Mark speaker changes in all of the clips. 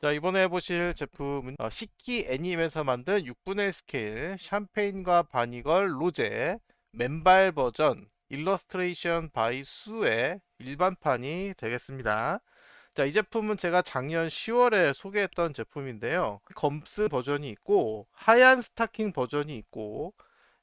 Speaker 1: 자, 이번에 보실 제품은 시키 애님에서 만든 6분의 1 스케일 샴페인과 바니걸 로제 맨발 버전 일러스트레이션 바이 수의 일반판이 되겠습니다. 자, 이 제품은 제가 작년 10월에 소개했던 제품인데요. 검스 버전이 있고 하얀 스타킹 버전이 있고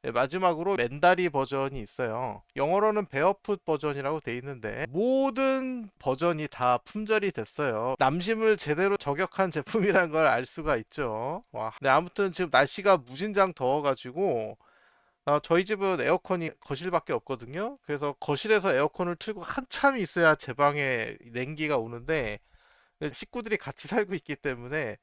Speaker 1: 네, 마지막으로 맨다리 버전이 있어요. 영어로는 베어풋 버전이라고 돼 있는데 모든 버전이 다 품절이 됐어요. 남심을 제대로 저격한 제품이란 걸 알 수가 있죠. 와. 네, 아무튼 지금 날씨가 무진장 더워가지고 저희 집은 에어컨이 거실밖에 없거든요. 그래서 거실에서 에어컨을 틀고 한참 있어야 제 방에 냉기가 오는데 식구들이 같이 살고 있기 때문에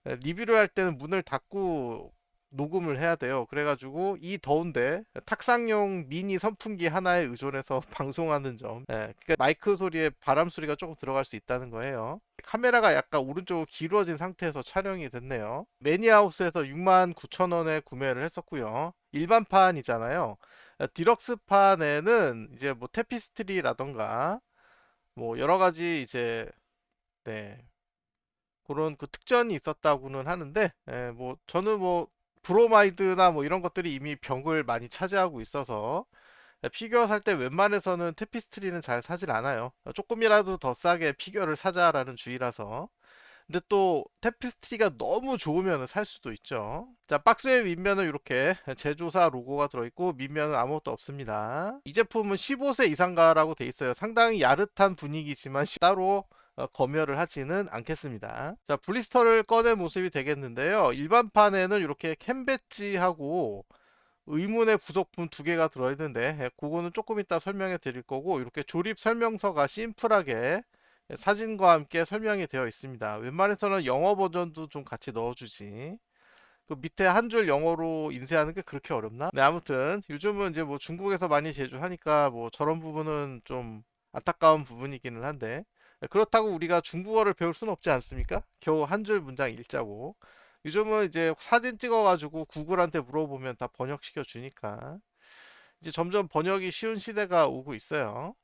Speaker 1: 리뷰를 할 때는 문을 닫고 녹음을 해야 돼요. 그래가지고 이 더운데 탁상용 미니 선풍기 하나에 의존해서 방송하는 점. 그러니까 마이크 소리에 바람 소리가 조금 들어갈 수 있다는 거예요. 카메라가 약간 오른쪽으로 기울어진 상태에서 촬영이 됐네요. 매니아하우스에서 69,000원에 구매를 했었고요. 일반판이잖아요. 디럭스판에는 이제 뭐 테피스트리라던가 뭐 여러 가지 이제 네, 그런 그 특전이 있었다고는 하는데, 뭐 저는 뭐 브로마이드나 뭐 이런 것들이 이미 벽을 많이 차지하고 있어서 피규어 살 때 웬만해서는 테피스트리는 잘 사질 않아요. 조금이라도 더 싸게 피규어를 사자라는 주의라서. 근데 또 테피스트리가 너무 좋으면 살 수도 있죠. 자, 박스의 윗면은 이렇게 제조사 로고가 들어있고 밑면은 아무것도 없습니다. 이 제품은 15세 이상가라고 돼 있어요. 상당히 야릇한 분위기지만 따로 검열을 하지는 않겠습니다. 자, 블리스터를 꺼낸 모습이 되겠는데요. 일반판에는 이렇게 캔 배지하고 의문의 부속품 두 개가 들어있는데 그거는 조금 이따 설명해 드릴 거고 이렇게 조립 설명서가 심플하게 사진과 함께 설명이 되어 있습니다. 웬만해서는 영어 버전도 좀 같이 넣어주지. 그 밑에 한 줄 영어로 인쇄하는 게 그렇게 어렵나? 네, 아무튼 요즘은 이제 뭐 중국에서 많이 제조하니까 뭐 저런 부분은 좀 안타까운 부분이기는 한데 그렇다고 우리가 중국어를 배울 수는 없지 않습니까? 겨우 한 줄 문장 읽자고. 요즘은 이제 사진 찍어가지고 구글한테 물어보면 다 번역시켜 주니까 이제 점점 번역이 쉬운 시대가 오고 있어요.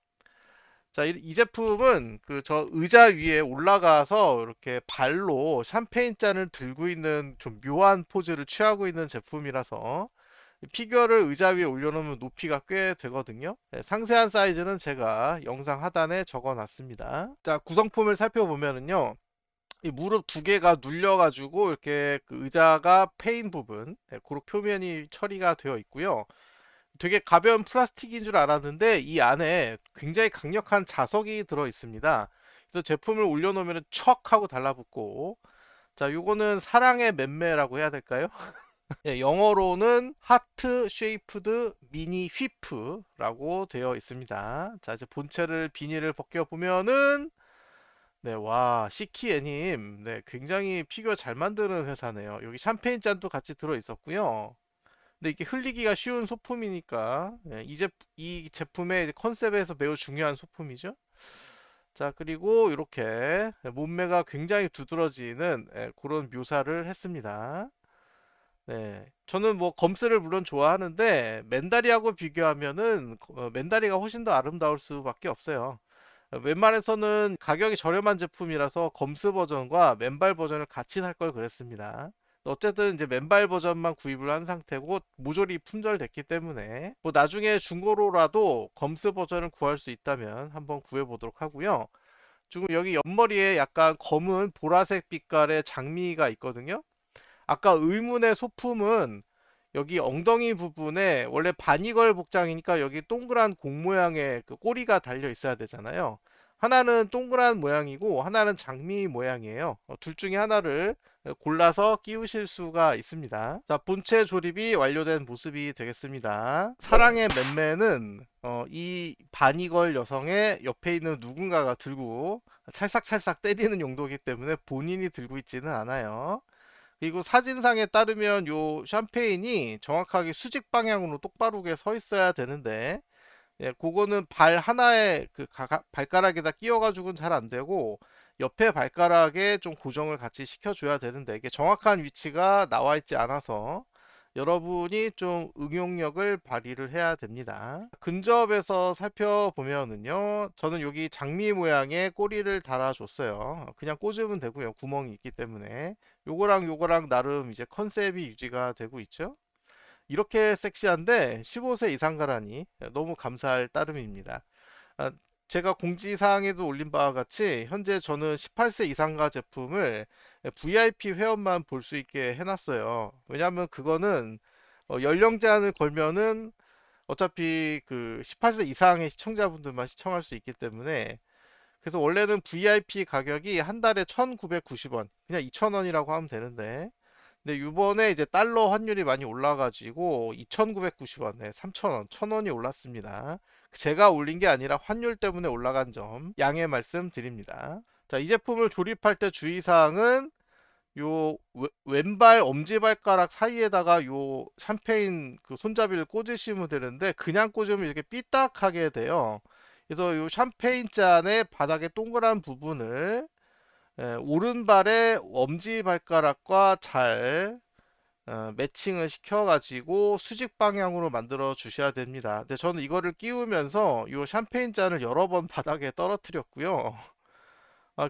Speaker 1: 자, 이 제품은 그 저 의자 위에 올라가서 이렇게 발로 샴페인 잔을 들고 있는 좀 묘한 포즈를 취하고 있는 제품이라서 피규어를 의자 위에 올려놓으면 높이가 꽤 되거든요. 네, 상세한 사이즈는 제가 영상 하단에 적어 놨습니다. 자, 구성품을 살펴보면은요. 이 무릎 두 개가 눌려가지고 이렇게 그 의자가 패인 부분, 네, 그런 표면이 처리가 되어 있고요. 되게 가벼운 플라스틱인 줄 알았는데 이 안에 굉장히 강력한 자석이 들어 있습니다. 그래서 제품을 올려놓으면 척 하고 달라붙고 자, 요거는 사랑의 맴매라고 해야 될까요? 예, 영어로는 하트 쉐이프드 미니 휘프라고 되어 있습니다. 자, 이제 본체를 비닐을 벗겨 보면은 네, 와, 시키 애님, 네, 굉장히 피규어 잘 만드는 회사네요. 여기 샴페인 잔도 같이 들어 있었고요. 근데 이게 흘리기가 쉬운 소품이니까 이 제품의 컨셉에서 매우 중요한 소품이죠. 자, 그리고 이렇게 몸매가 굉장히 두드러지는 그런 묘사를 했습니다. 네, 저는 뭐 검스를 물론 좋아하는데 맨다리하고 비교하면은 맨다리가 훨씬 더 아름다울 수밖에 없어요. 웬만해서는 가격이 저렴한 제품이라서 검스 버전과 맨발 버전을 같이 살 걸 그랬습니다. 어쨌든 이제 맨발 버전만 구입을 한 상태고 모조리 품절됐기 때문에 뭐 나중에 중고로라도 검스 버전을 구할 수 있다면 한번 구해보도록 하고요. 지금 여기 옆머리에 약간 검은 보라색 빛깔의 장미가 있거든요. 아까 의문의 소품은 여기 엉덩이 부분에 원래 바니걸 복장이니까 여기 동그란 공 모양의 그 꼬리가 달려 있어야 되잖아요. 하나는 동그란 모양이고 하나는 장미 모양이에요. 둘 중에 하나를 골라서 끼우실 수가 있습니다. 자, 본체 조립이 완료된 모습이 되겠습니다. 사랑의 맴매는 이 바니걸 여성의 옆에 있는 누군가가 들고 찰싹찰싹 때리는 용도이기 때문에 본인이 들고 있지는 않아요. 그리고 사진상에 따르면 요 샴페인이 정확하게 수직 방향으로 똑바르게 서 있어야 되는데 그거는 발 하나에 그 발가락에다 끼워가지고는 잘 안 되고 옆에 발가락에 좀 고정을 같이 시켜줘야 되는데 이게 정확한 위치가 나와 있지 않아서 여러분이 좀 응용력을 발휘를 해야 됩니다. 근접에서 살펴보면은요, 저는 여기 장미 모양의 꼬리를 달아줬어요. 그냥 꽂으면 되고요. 구멍이 있기 때문에. 요거랑 요거랑 나름 이제 컨셉이 유지가 되고 있죠. 이렇게 섹시한데 15세 이상 가라니 너무 감사할 따름입니다. 아, 제가 공지사항에도 올린 바와 같이 현재 저는 18세 이상가 제품을 VIP 회원만 볼 수 있게 해놨어요. 왜냐하면 그거는 연령 제한을 걸면은 어차피 그 18세 이상의 시청자분들만 시청할 수 있기 때문에, 그래서 원래는 VIP 가격이 한 달에 1,990원, 그냥 2,000원이라고 하면 되는데, 근데 이번에 이제 달러 환율이 많이 올라가지고 2,990원에 3,000원, 1,000원이 올랐습니다. 제가 올린 게 아니라 환율 때문에 올라간 점 양해 말씀드립니다. 자, 이 제품을 조립할 때 주의사항은 요 왼발 엄지발가락 사이에다가 요 샴페인 그 손잡이를 꽂으시면 되는데, 그냥 꽂으면 이렇게 삐딱하게 돼요. 그래서 요 샴페인 잔의 바닥에 동그란 부분을 오른발의 엄지발가락과 잘 매칭을 시켜가지고 수직 방향으로 만들어 주셔야 됩니다. 근데 저는 이거를 끼우면서 요 샴페인 잔을 여러 번 바닥에 떨어뜨렸고요.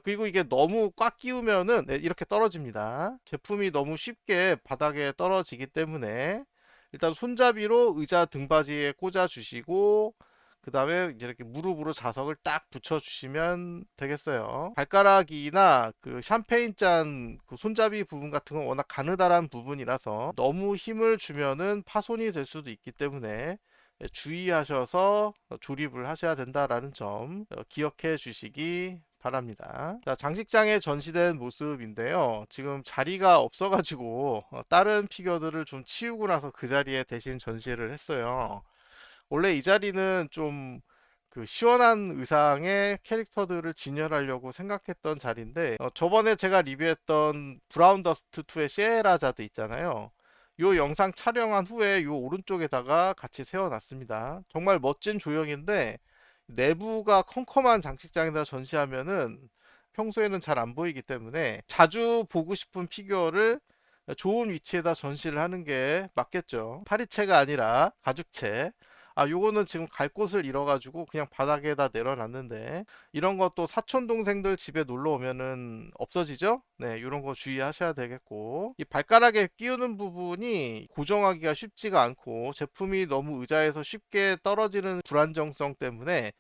Speaker 1: 그리고 이게 너무 꽉 끼우면은 네, 이렇게 떨어집니다. 제품이 너무 쉽게 바닥에 떨어지기 때문에 일단 손잡이로 의자 등받이에 꽂아 주시고, 그 다음에 이제 이렇게 무릎으로 자석을 딱 붙여 주시면 되겠어요. 발가락이나 그 샴페인 잔 그 손잡이 부분 같은 건 워낙 가느다란 부분이라서 너무 힘을 주면은 파손이 될 수도 있기 때문에 주의하셔서 조립을 하셔야 된다라는 점 기억해 주시기 바랍니다. 자, 장식장에 전시된 모습인데요. 지금 자리가 없어가지고 다른 피규어들을 좀 치우고 나서 그 자리에 대신 전시를 했어요. 원래 이 자리는 좀 그 시원한 의상의 캐릭터들을 진열하려고 생각했던 자리인데, 저번에 제가 리뷰했던 브라운 더스트 2의 시에라자드 있잖아요. 요 영상 촬영한 후에 요 오른쪽에다가 같이 세워놨습니다. 정말 멋진 조형인데 내부가 컴컴한 장식장에다 전시하면은 평소에는 잘 안 보이기 때문에 자주 보고 싶은 피규어를 좋은 위치에다 전시를 하는 게 맞겠죠. 파리채가 아니라 가죽채. 요거는 지금 갈 곳을 잃어가지고 그냥 바닥에다 내려놨는데, 이런 것도 사촌 동생들 집에 놀러 오면은 없어지죠? 네, 이런 거 주의하셔야 되겠고, 이 발가락에 끼우는 부분이 고정하기가 쉽지가 않고 제품이 너무 의자에서 쉽게 떨어지는 불안정성 때문에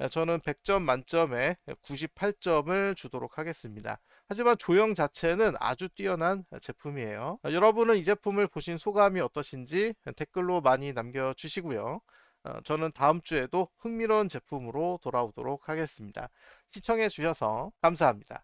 Speaker 1: 저는 100점 만점에 98점을 주도록 하겠습니다. 하지만 조형 자체는 아주 뛰어난 제품이에요. 여러분은 이 제품을 보신 소감이 어떠신지 댓글로 많이 남겨주시고요. 저는 다음 주에도 흥미로운 제품으로 돌아오도록 하겠습니다. 시청해 주셔서 감사합니다.